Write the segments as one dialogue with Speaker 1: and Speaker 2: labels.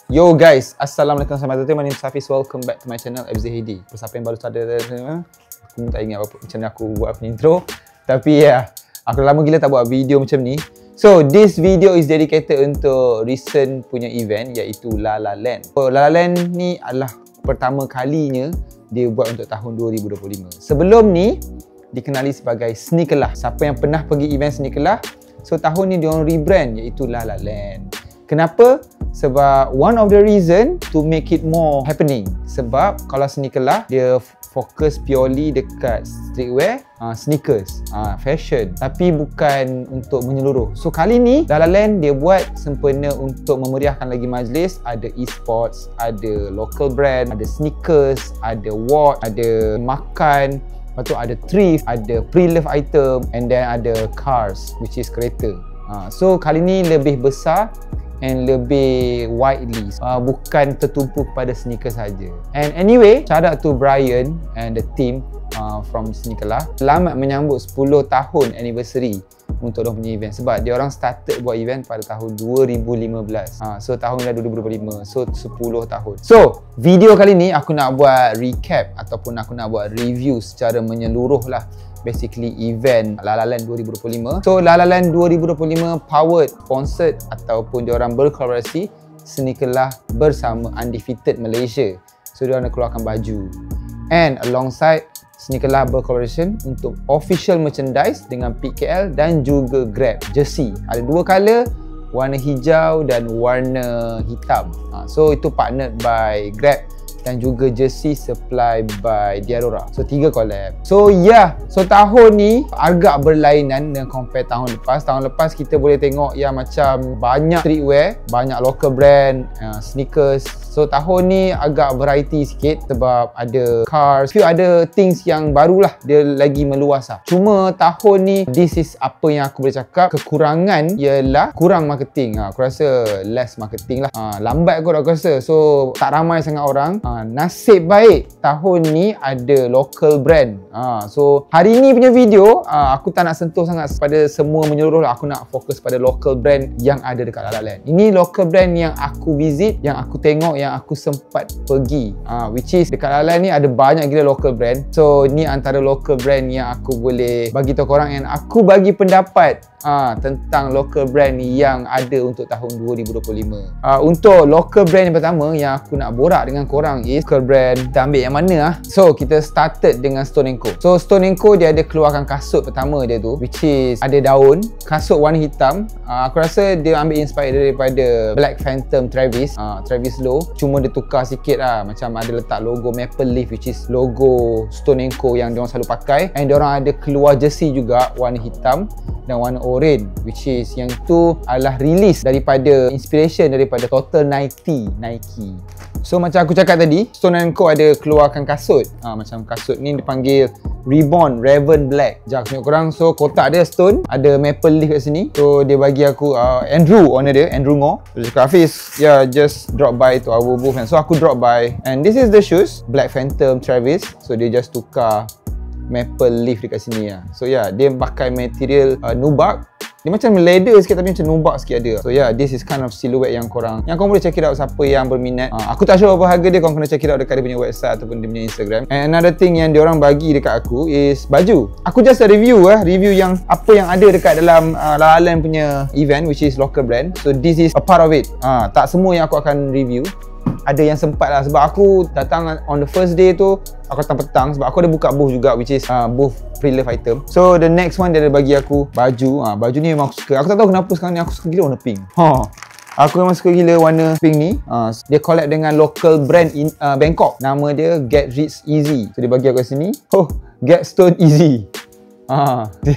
Speaker 1: Yo guys, Assalamualaikum warahmatullahi wabarakatuh. My name is Hafiz. Welcome back to my channel FZ Hedi. For siapa yang baru ada, aku tak ingat apa macam mana aku buat intro. Tapi ya, aku lama gila tak buat video macam ni. So this video is dedicated untuk recent punya event, iaitu La La Land. So La La Land ni adalah pertama kalinya dia buat untuk tahun 2025. Sebelum ni dikenali sebagai Sneakerlah. Siapa yang pernah pergi event Sneakerlah, so tahun ni dia orang rebrand iaitu La La Land. Kenapa? Sebab one of the reason to make it more happening. Sebab kalau Sneakerlah dia fokus purely dekat streetwear, sneakers, fashion, tapi bukan untuk menyeluruh. So kali ni La La Land dia buat sempena untuk memeriahkan lagi majlis. Ada e-sports, ada local brand, ada sneakers, ada watch, ada makan, lepas tu ada thrift, ada pre-loved item, and then ada cars, which is kereta. So kali ni lebih besar and lebih widely, bukan tertumpu pada sneakers saja. And anyway, shout out to Brian and the team from Sneakerlah. Selamat menyambut 10 tahun anniversary untuk dia punya event. Sebab dia orang started buat event pada tahun 2015. So tahun dah 2025. So 10 tahun. So video kali ni aku nak buat recap ataupun aku nak buat review secara menyeluruh lah, basically event La La Land 2025. So La La Land 2025 powered, sponsored ataupun diorang berkolaborasi Sneakerlah bersama Undefeated Malaysia. So diorang nak keluarkan baju, and alongside Sneakerlah berkolaborasi untuk official merchandise dengan PKL dan juga Grab jersey. Ada dua color, warna hijau dan warna hitam. So itu partnered by Grab dan juga jersey supply by Diadora. So 3 collab. So so tahun ni agak berlainan dengan compare tahun lepas. Tahun lepas kita boleh tengok macam banyak streetwear, banyak local brand, sneakers. So tahun ni agak variety sikit sebab ada cars, few ada things yang barulah, dia lagi meluas lah. Cuma tahun ni, this is apa yang aku boleh cakap, kekurangan ialah kurang marketing. Aku rasa less marketing lah, lambat kot aku rasa. So tak ramai sangat orang. Nasib baik tahun ni ada local brand. So hari ni punya video aku tak nak sentuh sangat pada semua menyeluruh lah. Aku nak fokus pada local brand yang ada dekat La La Land. Ini local brand yang aku visit, yang aku tengok, yang aku sempat pergi, which is dekat La La Land ni ada banyak gila local brand. So ni antara local brand yang aku boleh bagi tahu korang, and aku bagi pendapat tentang local brand yang ada untuk tahun 2025. Untuk local brand yang pertama yang aku nak borak dengan korang is local brand. Kita ambil yang mana So kita started dengan Stone & Co. So Stone & Co dia ada keluarkan kasut pertama dia tu, which is ada daun, kasut warna hitam. Aku rasa dia ambil inspired daripada Black Phantom Travis Low, cuma dia tukar sikit lah, macam ada letak logo Maple Leaf, which is logo Stone & Co yang diorang selalu pakai. And diorang ada keluar jersey juga warna hitam dan warna orange, which is yang tu adalah release daripada inspiration daripada Total 90 Nike. So macam aku cakap tadi, Stone & Co ada keluarkan kasut. Macam kasut ni dipanggil Reborn Raven Black. Sekejap aku tengok korang. So kotak dia stone, ada maple leaf kat sini. So dia bagi aku Andrew, owner dia, Andrew Ngo. So dia cakap, Hafiz, just drop by to our booth. And so aku drop by, and this is the shoes, Black Phantom Travis. So dia just tukar maple leaf dekat sini lah. So dia pakai material nubuck. Dia macam leather sikit tapi macam nubuck sikit ada. So this is kind of silhouette yang korang boleh check it out siapa yang berminat. Aku tak sure apa harga dia, korang kena check it out dekat dia punya website ataupun dia punya Instagram. And another thing yang diorang bagi dekat aku is baju. Aku just a review yang apa yang ada dekat dalam La La Land punya event, which is local brand. So this is a part of it. Tak semua yang aku akan review. Ada yang sempat lah, sebab aku datang on the first day tu, aku datang petang sebab aku ada buka booth juga, which is booth pre-loved item. So the next one dia ada bagi aku baju. Baju ni memang aku suka. Aku tak tahu kenapa sekarang ni aku suka gila warna pink. Aku memang suka gila warna pink ni. Dia collab dengan local brand Bangkok. Nama dia Get Rich Easy. So dia bagi aku kat sini, Get Stone Easy.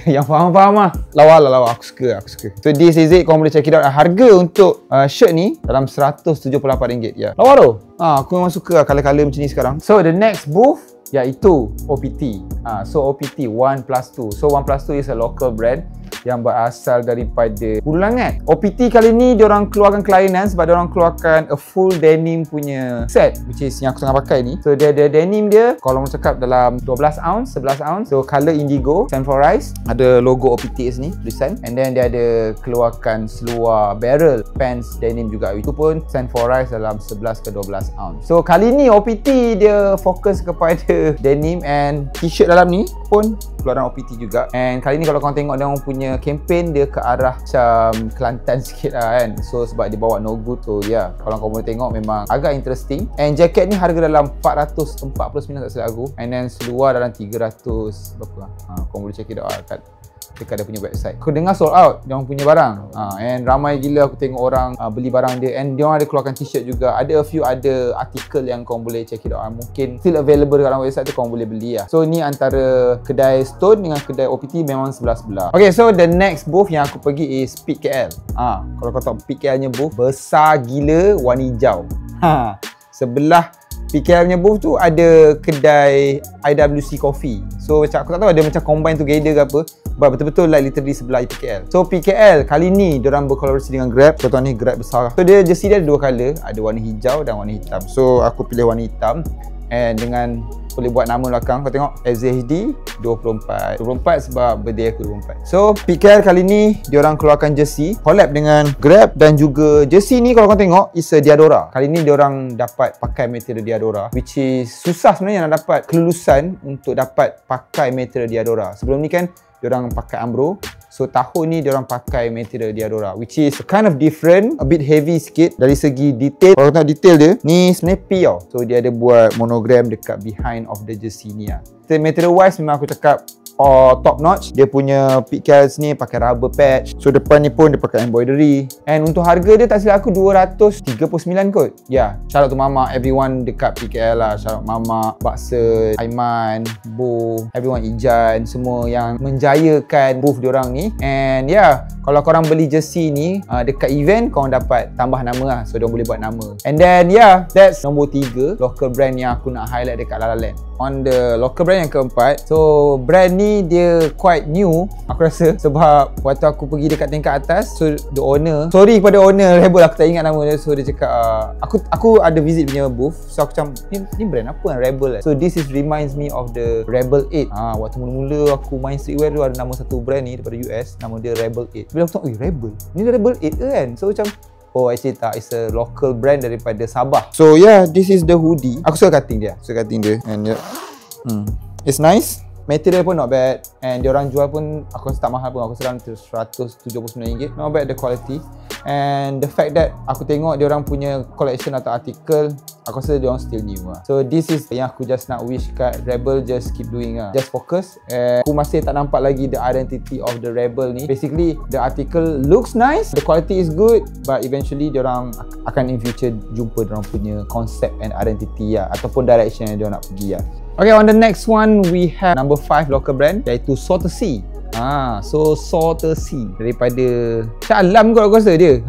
Speaker 1: Yang faham-faham lah. Lawa. Aku suka. So this is it. Korang boleh check it out. Harga untuk shirt ni dalam RM178. Lawa tu. Aku memang suka color-color macam ni sekarang. So the next booth iaitu OPT. So OPT 1+2. So 1+2 is a local brand. yang berasal daripada Pulangan. OPT kali ni diorang keluarkan kelainan sebab diorang keluarkan a full denim punya set, which is yang aku tengah pakai ni. So dia ada denim dia, kalau orang cakap dalam 12 ounce, 11 ounce. So color indigo, Stand for Rise. Ada logo OPT sini tulisan. And then dia ada keluarkan seluar barrel pants denim juga. Itu pun Stand for Rise dalam 11 ke 12 ounce. So kali ni OPT dia fokus kepada denim, and t-shirt dalam ni pun keluaran OPT juga. And kali ni kalau korang tengok dia orang punya campaign, dia ke arah macam Kelantan sikit lah kan. So sebab dia bawa no good, so yeah, kalau korang boleh tengok memang agak interesting. And jaket ni harga dalam 449 tak silap aku. And then seluar dalam 300 berapa lah. Korang boleh check it out lah kat dekat dia punya website. Aku dengar sold out dia orang punya barang. And ramai gila aku tengok orang beli barang dia. And dia orang ada keluarkan t-shirt juga. Ada a few ada artikel yang korang boleh check it out. Mungkin still available dekat dalam website tu, korang boleh beli lah. So ni antara kedai Stone dengan kedai OPT memang sebelah-sebelah. Okay, so the next booth yang aku pergi is Peak KL. Kalau kau tahu Peak KL nya booth besar gila, warna hijau. Sebelah PKL nya booth tu ada kedai IWC Coffee. So macam aku tak tahu ada macam combine together ke apa, but betul-betul like literally sebelah PKL. So PKL kali ni diorang berkolaborasi dengan Grab. So tuan ni Grab besar. So dia jersey dia ada dua color, ada warna hijau dan warna hitam. So aku pilih warna hitam, and dengan boleh buat nama belakang. Kau tengok FZHD 24 sebab birthday aku 24. So PKL kali ni diorang keluarkan jersey collab dengan Grab, dan juga jersey ni kalau kau tengok is a Diadora. Kali ni diorang dapat pakai material Diadora, which is susah sebenarnya nak dapat kelulusan untuk dapat pakai material Diadora. Sebelum ni kan diorang pakai Umbro. So tahun ni diorang pakai material Diadora, which is kind of different, a bit heavy sikit dari segi detail. Kalau tengok detail dia, ni sebenarnya P tau. So dia ada buat monogram dekat behind of the jersey ni lah. Material wise memang aku cakap top notch. Dia punya PKL ni pakai rubber patch. So depan ni pun dia pakai embroidery. And untuk harga dia tak silap aku 239 kot. Yeah, shout out to Mama, everyone dekat PKL lah. Shout out Mama, Baksa, Aiman, Bo, everyone, Ijan, semua yang menjayakan booth diorang ni. And yeah, kalau korang beli jersey ni dekat event, korang dapat tambah nama lah. So diorang boleh buat nama. And then yeah, that's nombor 3 local brand yang aku nak highlight dekat La La Land. On the local brand yang keempat, so brand ni dia quite new aku rasa, sebab waktu aku pergi dekat tingkat atas, so the owner, sorry kepada owner Rebel, aku tak ingat nama dia. So dia cakap aku ada visit punya booth. So aku macam ni brand apa kan, Rebel. So this is reminds me of the Rebel 8. Waktu mula-mula aku main streetwear tu ada nama satu brand ni daripada US, nama dia Rebel 8. Bila aku tengok, Rebel ni Rebel 8 ke kan. So macam actually tak, it's a local brand daripada Sabah. So yeah, this is the hoodie. Aku suka cutting dia, and yeah, it's nice. Material pun not bad, and diorang jual pun aku rasa tak mahal pun. Aku rasa RM179. Not bad the quality. And the fact that aku tengok diorang punya collection atau artikel, aku rasa diorang still new lah. So this is yang aku just nak wish kat Rebel, just keep doing lah. Just focus. And aku masih tak nampak lagi the identity of the Rebel ni. Basically the article looks nice, the quality is good, but eventually diorang akan in future jumpa diorang punya concept and identity lah, ataupun direction yang diorang nak pergi lah. Okay, on the next one we have number 5 local brand, iaitu Saltersea. So Saltersea daripada Shah Alam kot aku rasa dia.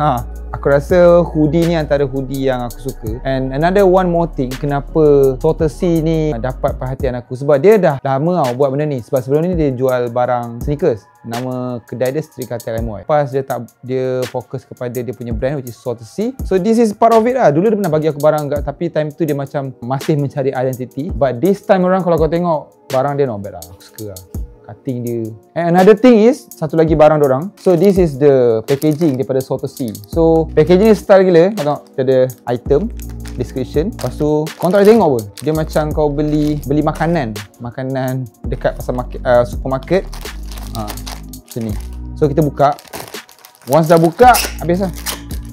Speaker 1: Aku rasa hoodie ni antara hoodie yang aku suka. And another one more thing, kenapa Saltersea ni dapat perhatian aku, sebab dia dah lama tau buat benda ni. Sebab sebelum ni dia jual barang sneakers, nama kedai dia Street Cartel MY. Lepas dia fokus kepada dia punya brand, which is Saltersea. So this is part of it lah. Dulu dia pernah bagi aku barang tapi time tu dia macam masih mencari identity. But this time around kalau kau tengok, barang dia not bad lah. Aku suka lah cutting dia. And another thing is, satu lagi barang dorang. So this is the packaging daripada Saltersea. So packaging ni style gila. Kau tengok, dia ada item, description. Lepas tu kau tak boleh tengok pun, dia macam kau beli makanan dekat pasar market, supermarket. Sini. So kita buka. Once dah buka, habis lah.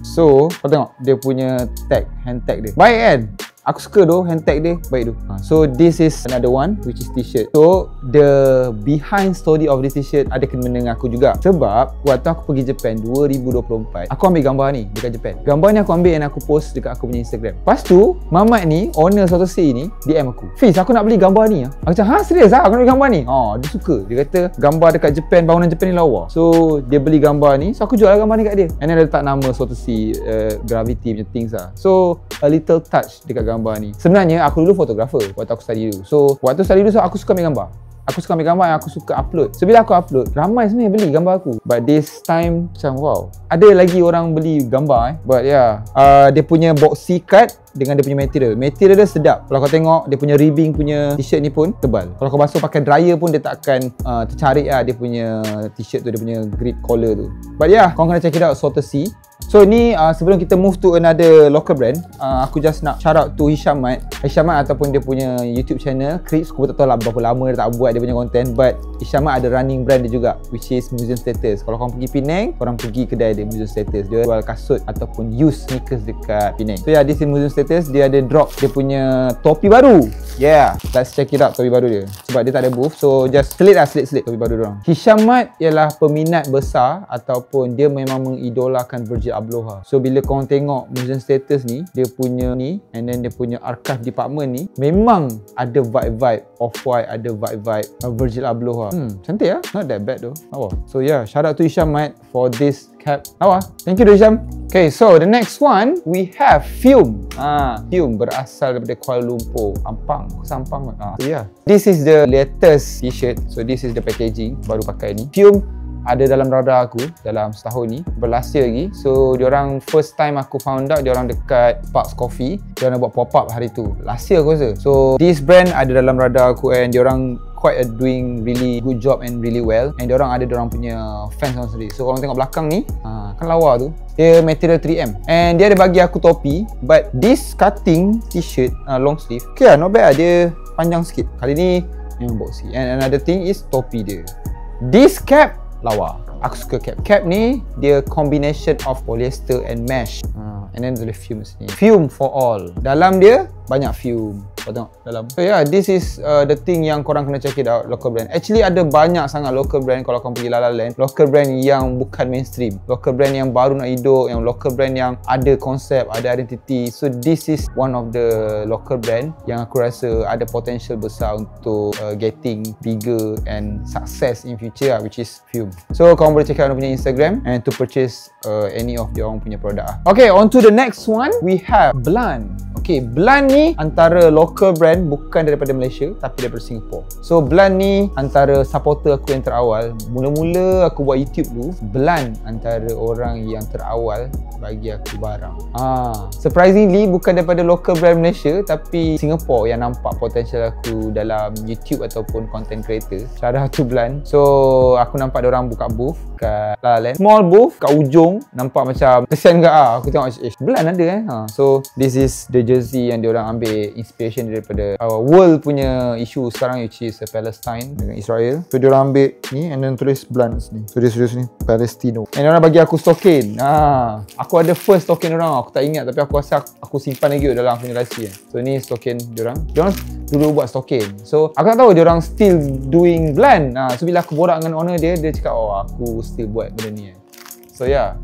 Speaker 1: So kau tengok dia punya tag, hand tag dia. Baik kan? Aku suka tu hand tag dia, baik tu. So this is another one, which is t-shirt. So the behind story of this t-shirt ada kena dengan aku juga. Sebab waktu aku pergi Japan 2024, aku ambil gambar ni dekat Japan. Gambar ni aku ambil dan aku post dekat aku punya Instagram. Lepas tu Mamat ni, owner Saltersea ni, DM aku, Fiz, aku nak beli gambar ni. Aku cakap, serius lah aku nak beli gambar ni? Dia suka. Dia kata gambar dekat Japan, bangunan Japan ni lawa. So dia beli gambar ni, so aku jual lah gambar ni kat dia. And then dia letak nama Saltersea, Gravity punya things lah. So a little touch dekat gambar ni. Sebenarnya aku dulu fotografer waktu aku study dulu. So waktu study dulu, so aku suka ambil gambar. Aku suka ambil gambar yang aku suka upload. So bila aku upload, ramai sebenarnya beli gambar aku. But this time macam wow, ada lagi orang beli gambar But yeah, dia punya boxy cut dengan dia punya material. Material dia sedap. Kalau kau tengok dia punya ribbing punya t-shirt ni pun tebal. Kalau kau basuh pakai dryer pun dia tak akan tercarik lah dia punya t-shirt tu, dia punya grip collar tu. But yeah, kau kena check it out, Salter Sea. So ni sebelum kita move to another local brand, aku just nak shout out to Hisham Mat ataupun dia punya YouTube channel Crips. Aku tak tahu lah berapa lama dia tak buat dia punya content, but Hisham Mat ada running brand dia juga, which is Museum Status. Kalau korang pergi Penang, korang pergi kedai dia, Museum Status. Dia jual kasut ataupun used sneakers dekat Penang. So yeah, this is Museum Status. Dia ada drop dia punya topi baru. Yeah, let's check it out topi baru dia. Sebab dia tak ada booth, so just selit topi baru diorang. Hisham Mat ialah peminat besar ataupun dia memang mengidolakan Virgil Abloh. So bila korang tengok Museum Status ni, dia punya ni and then dia punya archive department ni, memang ada vibe-vibe Off-White, ada vibe-vibe Virgil Abloh. Cantik lah, not that bad though. So yeah, shout out to Hisham Mat for this cap. Thank you Hisham. Okay, so the next one we have Fume. Fume berasal daripada Kuala Lumpur, Ampang. Sampang. So yeah, this is the latest t-shirt. So this is the packaging, baru pakai ni. Fume ada dalam radar aku dalam setahun ni, last year lagi. So diorang first time aku found out diorang dekat Sparks Coffee. Diorang buat pop up hari tu, last year aku rasa. So this brand ada dalam radar aku and diorang quite doing really good job and really well. And diorang ada diorang punya fans orang sendiri. So korang tengok belakang ni, kan lawa tu, dia material 3M and dia ada bagi aku topi. But this cutting t-shirt long sleeve, okay lah, not bad lah. Dia panjang sikit. Kali ni memang boxy. And another thing is topi dia. This cap lawa. Aku suka cap. Cap ni dia combination of polyester and mesh. And then ada fume sini. Fume for all. Dalam dia banyak fume. Kau tengok dalam. So yeah, this is the thing yang korang kena check it out, local brand. Actually ada banyak sangat local brand kalau korang pergi La La Land. Local brand yang bukan mainstream. Local brand yang baru nak hidup, yang local brand yang ada konsep, ada identity. So this is one of the local brand yang aku rasa ada potential besar untuk getting bigger and success in future lah, which is Fume. So korang boleh check out punya Instagram and to purchase any of dia orang punya produk lah. Okay, on to the next one. We have Blunt. Okay, Blunt ni antara local brand, bukan daripada Malaysia tapi daripada Singapore. So Blunt ni antara supporter aku yang terawal. Mula-mula aku buat YouTube dulu, Blunt antara orang yang terawal bagi aku barang. Surprisingly bukan daripada local brand Malaysia tapi Singapore yang nampak potential aku dalam YouTube ataupun content creator. Shout out to Blunt. So aku nampak diorang buka booth kat La La Land, small booth kat ujung, nampak macam kesian ke aku tengok Blunt ada so this is the jersey yang diorang ambil inspiration daripada world punya isu sekarang, which is Palestine dengan Israel. So diorang ambil ni and then tulis Blunt ni. So dia tulis ni Palestino. And diorang bagi aku token. Aku ada first token diorang, aku tak ingat tapi aku rasa aku simpan lagi dalam aku punya rahsia. So ni token diorang. Diorang dulu buat token. So aku tak tahu diorang still doing Blunt. So bila aku borak dengan owner dia cakap aku still buat benda ni. So yeah,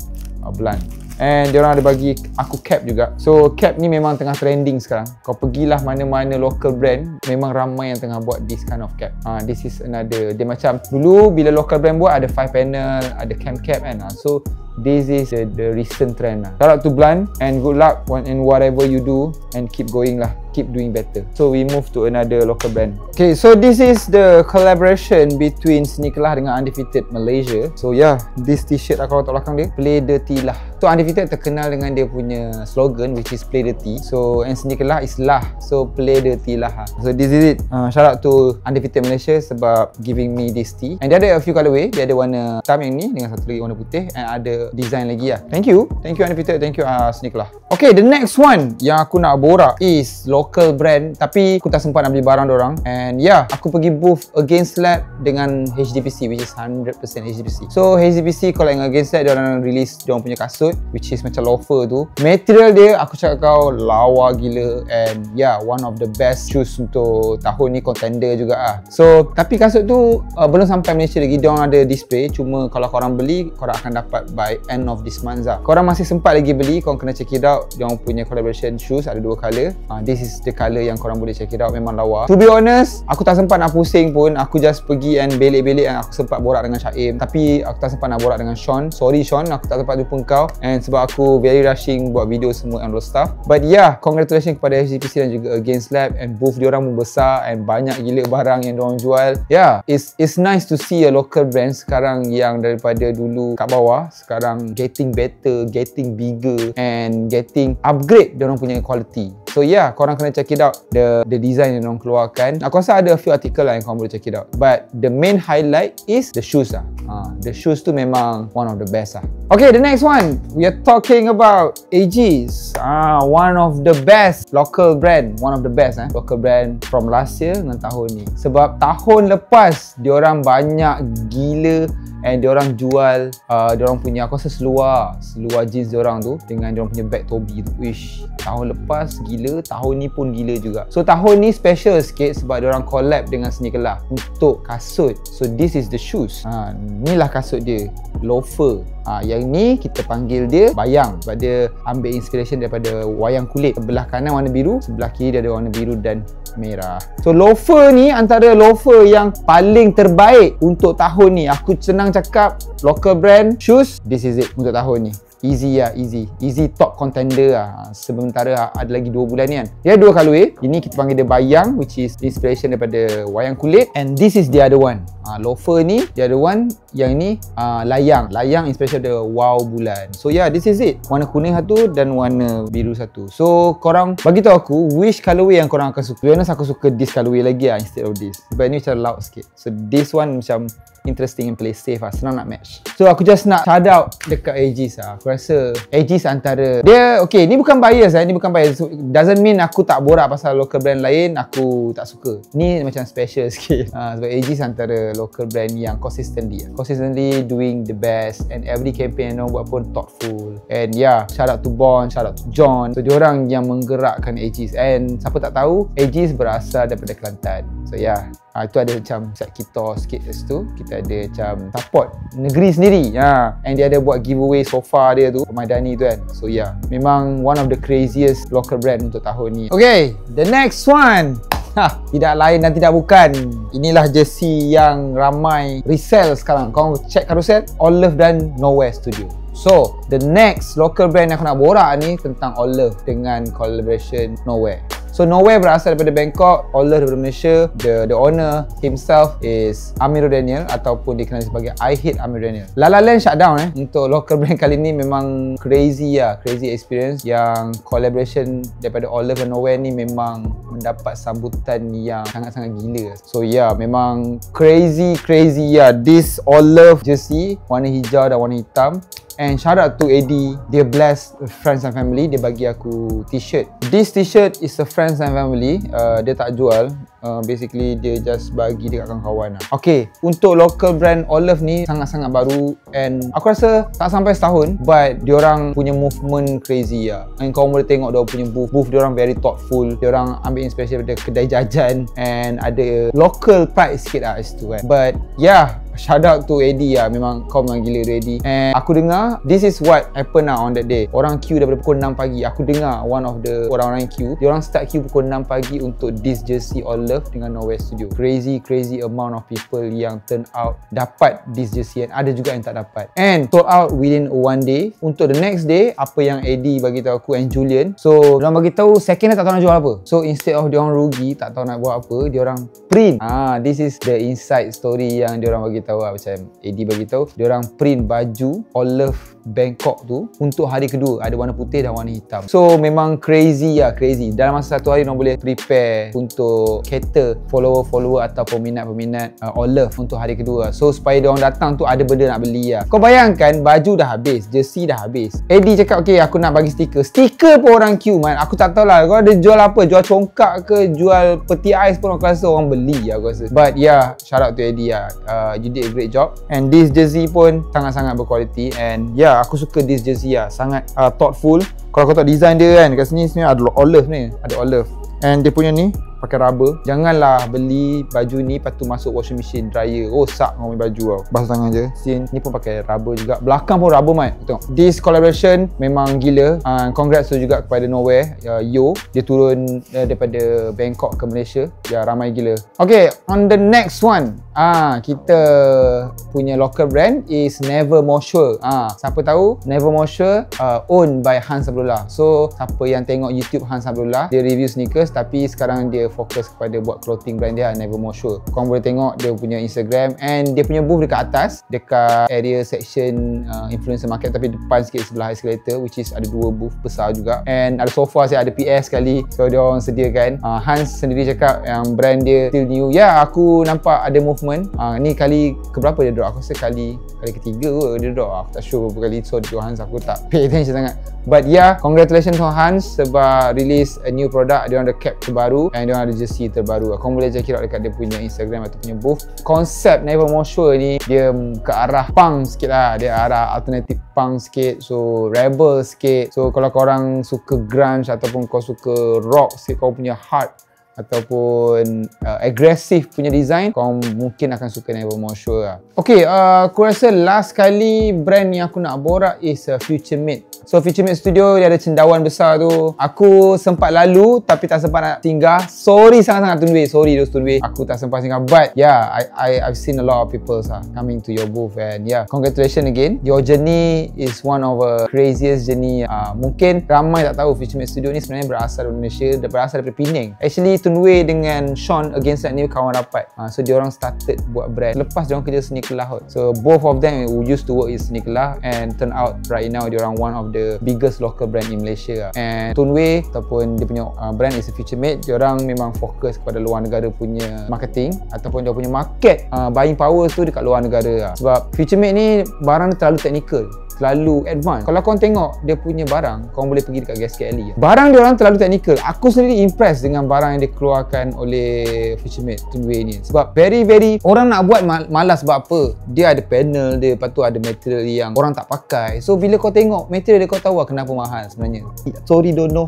Speaker 1: Blunt. And diorang ada bagi aku cap juga. So cap ni memang tengah trending sekarang. Kau pergilah mana-mana local brand, memang ramai yang tengah buat this kind of cap. This is another. Dia macam dulu bila local brand buat ada 5 panel, ada cam cap kan. So this is the recent trend lah. Shout out to Blunt and good luck in whatever you do and keep going lah. Keep doing better. So we move to another local brand. Okay, so this is the collaboration between Sneakerlah dengan Undefeated Malaysia. So yeah, this t-shirt kalau kat belakang dia, play dirty lah. So Undefeated terkenal dengan dia punya slogan which is play dirty. So and Sneakerlah is lah. So play dirty lah. So this is it. Shout out to Undefeated Malaysia sebab giving me this tee. And dia ada a few colorway. Dia ada warna hitam yang ni dengan satu lagi warna putih and ada design lagi lah. Thank you Undefeated, thank you Sneakerlah. Okay, the next one yang aku nak borak is local brand tapi aku tak sempat nak beli barang dorang. And yeah, aku pergi booth Against Lab dengan HDPC which is 100% HDPC. So HDPC kalau yang Against Lab diorang release diorang punya kasut which is macam loafer tu. Material dia aku cakap kau lawa gila and yeah, one of the best shoes untuk tahun ni, contender juga lah. So tapi kasut tu belum sampai Malaysia lagi. Diorang ada display, cuma kalau korang beli korang akan dapat by end of this month lah. Korang masih sempat lagi beli, korang kena check it out. out diorang punya collaboration shoes, ada 2 colour. This is the colour yang korang boleh check it out, memang lawa. To be honest, aku tak sempat nak pusing pun. Aku just pergi and belik-belik, and aku sempat borak dengan Syaim, tapi aku tak sempat nak borak dengan Sean. Sorry Sean, aku tak sempat jumpa kau, and sebab aku very rushing buat video semua and all stuff. But yeah, congratulations kepada HGPC dan juga Against Lab, and booth diorang pun besar and banyak gila barang yang diorang jual. Yeah, it's nice to see a local brand sekarang yang daripada dulu kat bawah, sekarang getting better, getting bigger and getting upgrade diorang punya quality. So yeah, korang kena check it out, the design yang diorang keluarkan. Aku rasa ada a few article lah yang korang boleh check it out, but the main highlight is the shoes lah. The shoes tu memang one of the best lah. Okay, the next one, we are talking about AGs. One of the best local brand, one of the best local brand from last year dengan tahun ni. Sebab tahun lepas diorang banyak gila and diorang jual diorang punya, aku rasa seluar jeans diorang tu dengan diorang punya bag Toby tu. Wish, tahun lepas gila, tahun ni pun gila juga. So tahun ni special sikit sebab diorang collab dengan Seni Kelah untuk kasut. So this is the shoes. Inilah kasut dia, loafer. Yang ni kita panggil dia bayang sebab dia ambil inspiration daripada wayang kulit. Sebelah kanan warna biru, sebelah kiri dia ada warna biru dan merah. So loafer ni antara loafer yang paling terbaik untuk tahun ni. Aku senang cakap local brand shoes, this is it untuk tahun ni. Easy lah, easy top contender lah. Sementara ada lagi 2 bulan ni kan. Dia ada 2 colorway. Ini kita panggil dia bayang, which is inspiration daripada wayang kulit, and this is the other one. Loafer ni the other one, yang ni layang inspiration daripada wow bulan. So yeah, this is it. Warna kuning satu dan warna biru satu. So korang bagi tahu aku which colorway yang korang akan suka. To be honest, aku suka this colorway lagi lah instead of this. Sebab ni macam loud sikit. So this one macam interesting and play safe lah, senang nak match. So aku just nak shout out dekat AGs lah. Aku rasa AGs antara dia, okay, ni bukan bias ni bukan bias. So, doesn't mean aku tak borak pasal local brand lain aku tak suka. Ni macam special sikit. Sebab AGs antara local brand yang consistently doing the best, and every campaign yang diorang buat pun thoughtful. And yeah, shout out to Bon, shout out to John. So diorang yang menggerakkan AGs, and siapa tak tahu AGs berasal daripada Kelantan. So yeah, itu ada macam set kita sikit kat situ. Kita ada macam support negeri sendiri. And dia ada buat giveaway sofa dia tu, Madani tu kan. So yeah, memang one of the craziest local brand untuk tahun ni. Okay, the next one. Tidak lain dan tidak bukan, inilah jersey yang ramai resell sekarang. Kau check carousel, Olive dan Nowhere Studio. So, the next local brand yang aku nak borak ni tentang Olive dengan collaboration Nowhere. So Nowhere berasal daripada Bangkok, Olive daripada Malaysia. The owner himself is Amirul Daniel, ataupun dikenali sebagai I Hate Amirul Daniel. La La Land shutdown untuk local brand kali ni memang crazy experience. Yang collaboration daripada Olive dan Nowhere ni memang mendapat sambutan yang sangat-sangat gila. So yeah, memang crazy this Olive jersey warna hijau dan warna hitam. And shout out to Eddie, dia bless friends and family, dia bagi aku t-shirt. This t-shirt is a friends and family, dia tak jual. Basically dia just bagi dekat kawan-kawan lah. Okay, untuk local brand Olive ni sangat-sangat baru, and aku rasa tak sampai setahun, but diorang punya movement crazy lah. And kau boleh tengok diorang punya booth diorang very thoughtful. Diorang ambil inspiration daripada kedai jajan, and ada local pride sikit lah situ kan. But yeah, shout out to Eddie lah. Memang kau memang gila tu Eddie. And aku dengar this is what happen lah on that day. Orang queue daripada pukul 6 pagi. Aku dengar one of the orang-orang yang queue, diorang start queue pukul 6 pagi untuk this jersey Olive dengan Nowhere Studio. Crazy amount of people yang turn out dapat this jersey, and ada juga yang tak dapat. And sold out within one day. Untuk the next day, apa yang Eddie bagi tahu aku and Julian, so diorang bagi tahu second tak tahu nak jual apa. So instead of diorang rugi tak tahu nak buat apa, diorang print. This is the inside story yang diorang bagi tahu lah. Macam Eddie bagi tahu, diorang print baju Olive Bangkok tu untuk hari kedua, ada warna putih dan warna hitam. So memang crazy. Dalam masa satu hari diorang boleh prepare untuk cater follower atau peminat-peminat Olive untuk hari kedua. So supaya diorang datang tu ada benda nak beli lah. Kau bayangkan baju dah habis, jersey dah habis. Eddie cakap okay aku nak bagi stiker pun orang queue man. Aku tak tahulah kau ada jual apa, jual congkak ke, jual peti ais pun aku rasa orang beli aku rasa. But yeah, shout out to Eddie lah. You did a great job. And this jersey pun sangat-sangat berkualiti, and yeah, aku suka this jersey lah. Sangat thoughtful. Kalau kau tengok design dia kan, kat sini ada Olive ni, ada Olive. And dia punya ni pakai rubber. Janganlah beli baju ni lepas tu masuk washing machine, dryer, rosak kau punya baju tau. Basuh tangan je. Ni pun pakai rubber juga. Belakang pun rubber mat. Tengok. This collaboration memang gila. Congrats tu juga kepada Nowhere, Yo. Dia turun daripada Bangkok ke Malaysia. Ya, ramai gila. Okay, on the next one. Kita punya local brand is Nevermore Sure. Siapa tahu Nevermore Sure owned by Hans Abdullah. So siapa yang tengok YouTube Hans Abdullah, dia review sneakers tapi sekarang dia fokus kepada buat clothing brand dia, Nevermore Sure. Korang boleh tengok dia punya Instagram, and dia punya booth dekat atas, dekat area section influencer market, tapi depan sikit sebelah escalator, which is ada 2 booth besar juga, and ada sofa, saya ada PS sekali, so dia orang sediakan. Hans sendiri cakap yang brand dia still new. Ya, aku nampak ada movement. Ni kali keberapa dia drop? Aku rasa kali ketiga kot dia drop. Aku tak sure berapa kali. So dia Hans aku tak pay attention sangat. But yeah, congratulations to Hans sebab release a new product. Dia orang ada cap terbaru and dia orang ada jersey terbaru. Kau boleh check it out dekat dia punya Instagram atau punya booth. Konsep Nevermore Sure ni dia ke arah punk sikit lah. Dia arah alternative punk sikit, so rebel sikit. So kalau korang suka grunge ataupun kau suka rock sikit, kau punya hard ataupun agresif punya design, kau mungkin akan suka Nevermore Sure lah. Okay, aku rasa last kali brand yang aku nak borak is Future Made. So Future Made Studio dia ada cendawan besar tu. Aku sempat lalu tapi tak sempat nak singgah. Sorry sangat-sangat Tunway. Sorry those Tunway. Aku tak sempat singgah. But yeah, I've seen a lot of people coming to your booth, and yeah, congratulations again. Your journey is one of the craziest journey. Mungkin ramai tak tahu Future Made Studio ni sebenarnya berasal dari Malaysia, berasal dari Penang. Actually Tunway dengan Sean Against That ni kawan rapat. So diorang started buat brand lepas diorang kerja Sneaker Lah. So both of them used to work in Sneaker Lah, and turn out right now diorang one of the biggest local brand in Malaysia. And Tunway ataupun dia punya brand is Future Made. Diorang memang fokus kepada luar negara punya marketing ataupun dia punya market buying power tu dekat luar negara. Sebab Future Made ni barang dia terlalu technical, terlalu advance. Kalau korang tengok dia punya barang, korang boleh pergi dekat Gasket Alley. Barang dia orang terlalu technical. Aku sendiri impressed dengan barang yang dikeluarkan oleh Future Made Tunway ni. Sebab very orang nak buat malas. Sebab apa? Dia ada panel dia, lepas tu ada material yang orang tak pakai. So bila kau tengok material dia, kau tahu lah kenapa mahal sebenarnya. Sorry don't know.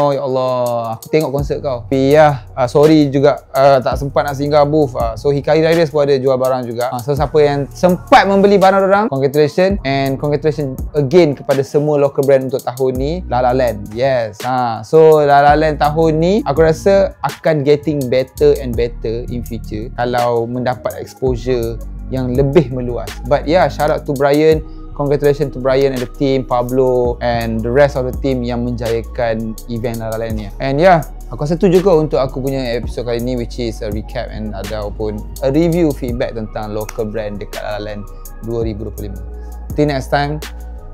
Speaker 1: Ya Allah, aku tengok konsert kau. Tapi ya, sorry juga tak sempat nak singgah booth. So Hikari Riders pun ada jual barang juga. So siapa yang sempat membeli barang orang, congratulations, and congratulations again kepada semua local brand untuk tahun ni. La La Land, yes. So La La Land tahun ni aku rasa akan getting better and better in future kalau mendapat exposure yang lebih meluas. But yeah, shout out to Brian. Congratulations to Brian and the team, Pablo and the rest of the team yang menjayakan event La La Land ni. And yeah, aku rasa tu juga untuk aku punya episod kali ni, which is a recap and ataupun a review feedback tentang local brand dekat La La Land 2025. Till next time,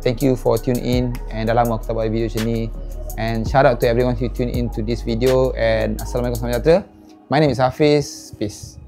Speaker 1: thank you for tuning in, and dah lama aku tak buat video macam ni. And shout out to everyone who tune in to this video, and Assalamualaikum warahmatullahi wabarakatuh. My name is Hafiz. Peace.